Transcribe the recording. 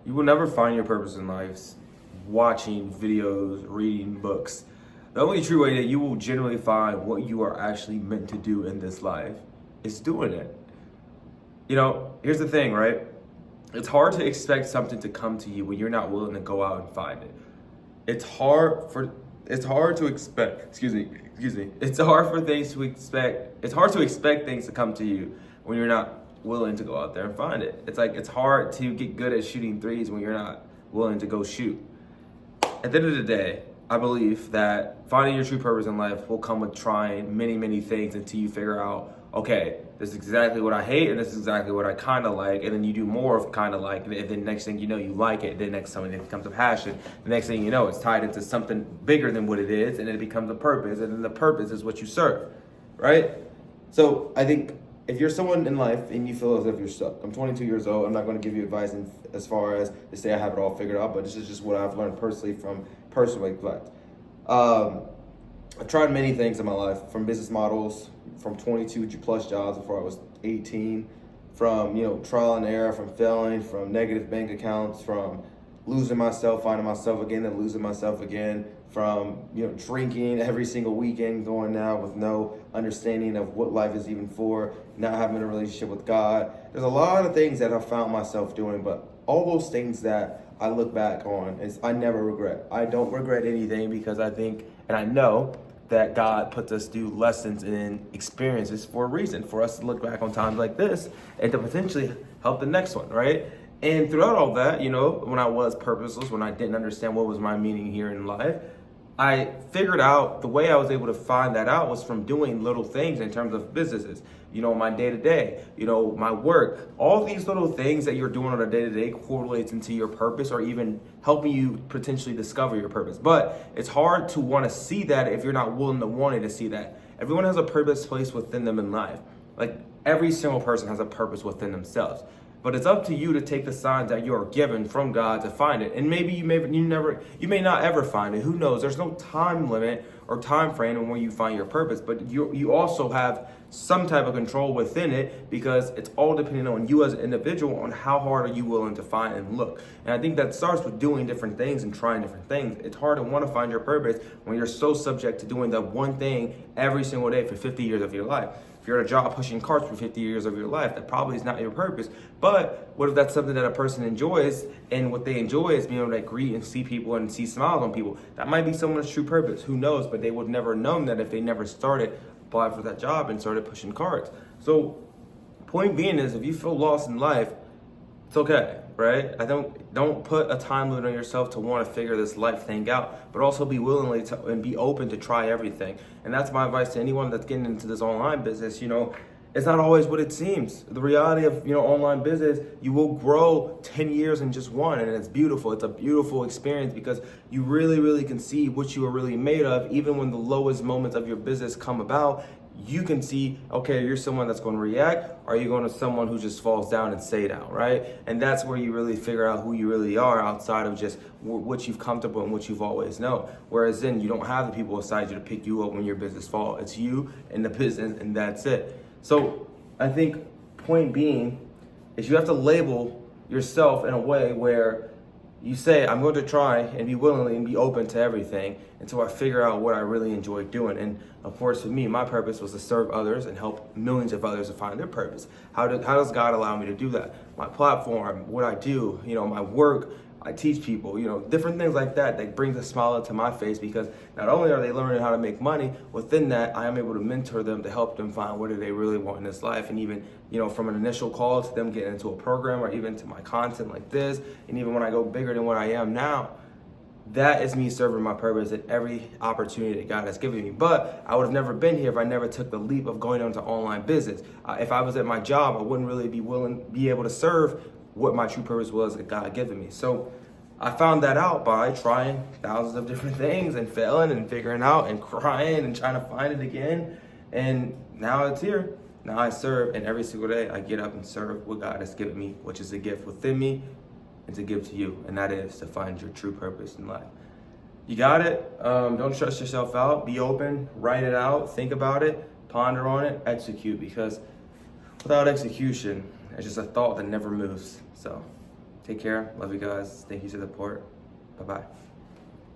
You will never find your purpose in life watching videos, reading books. The only true way that you will generally find what you are actually meant to do in this life is doing it. Here's the thing, right? It's hard to expect something to come to you when you're not willing to go out and find it. It's hard to expect, excuse me. It's hard for things to expect, it's hard to expect things to come to you when you're not willing to go out there and find it. It's hard to get good at shooting threes when you're not willing to go shoot. At the end of the day, I believe that finding your true purpose in life will come with trying many, many things until you figure out, okay, this is exactly what I hate and this is exactly what I kind of like, and then you do more of kind of like, and then next thing you know, you like it. Then next time it becomes a passion. The next thing you know, it's tied into something bigger than what it is, and it becomes a purpose, and then the purpose is what you serve, right? So I think if you're someone in life and you feel as if you're stuck, I'm 22 years old. I'm not going to give you advice as far as to say I have it all figured out, but this is just what I've learned personally from personal neglect. I've tried many things in my life, from business models, from 22 plus jobs before I was 18, from trial and error, from failing, from negative bank accounts, from losing myself, finding myself again, then losing myself again, from drinking every single weekend, going now with no understanding of what life is even for, not having a relationship with God. There's a lot of things that I found myself doing, but all those things that I look back on is I never regret. I don't regret anything because I think and I know that God puts us through lessons and experiences for a reason, for us to look back on times like this and to potentially help the next one, right? And throughout all that, when I was purposeless, when I didn't understand what was my meaning here in life, I figured out the way I was able to find that out was from doing little things in terms of businesses, my day-to-day, my work. All these little things that you're doing on a day-to-day correlates into your purpose or even helping you potentially discover your purpose. But it's hard to want to see that if you're not willing to want to see that. Everyone has a purpose placed within them in life. Like every single person has a purpose within themselves. But it's up to you to take the signs that you are given from God to find it. And maybe you may not ever find it. Who knows? There's no time limit or time frame on when you find your purpose. But you also have some type of control within it, because it's all depending on you as an individual, on how hard are you willing to find and look. And I think that starts with doing different things and trying different things. It's hard to want to find your purpose when you're so subject to doing that one thing every single day for 50 years of your life. If you're at a job pushing carts for 50 years of your life, that probably is not your purpose. But what if that's something that a person enjoys, and what they enjoy is being able to greet and see people and see smiles on people? That might be someone's true purpose. Who knows? But they would have never known that if they never applied for that job and started pushing carts. So point being is, if you feel lost in life, it's okay, right? Don't put a time limit on yourself to want to figure this life thing out, but also be willing to and be open to try everything. And that's my advice to anyone that's getting into this online business. It's not always what it seems. The reality of online business, you will grow 10 years in just one, and it's beautiful. It's a beautiful experience because you really, really can see what you are really made of. Even when the lowest moments of your business come about, you can see, okay, you're someone that's going to react, or are you going to someone who just falls down and stay down, right? And that's where you really figure out who you really are outside of just what you've come to and what you've always known. Whereas then you don't have the people beside you to pick you up when your business falls. It's you and the business, and that's it. So I think point being is you have to label yourself in a way where you say, I'm going to try and be willing and be open to everything until I figure out what I really enjoy doing. And of course, for me, my purpose was to serve others and help millions of others to find their purpose. How does God allow me to do that? My platform, what I do, my work, I teach people, different things like that brings a smile to my face, because not only are they learning how to make money, within that, I am able to mentor them to help them find what do they really want in this life. And even, from an initial call to them getting into a program, or even to my content like this, and even when I go bigger than what I am now, that is me serving my purpose at every opportunity that God has given me. But I would have never been here if I never took the leap of going into online business. If I was at my job, I wouldn't really be able to serve what my true purpose was that God had given me. So I found that out by trying thousands of different things and failing and figuring out and crying and trying to find it again. And now it's here. Now I serve, and every single day I get up and serve what God has given me, which is a gift within me and to give to you. And that is to find your true purpose in life. You got it. Don't stress yourself out. Be open, write it out, think about it, ponder on it, execute, because without execution, it's just a thought that never moves. So Take care. Love you guys. Thank you for the support. Bye bye.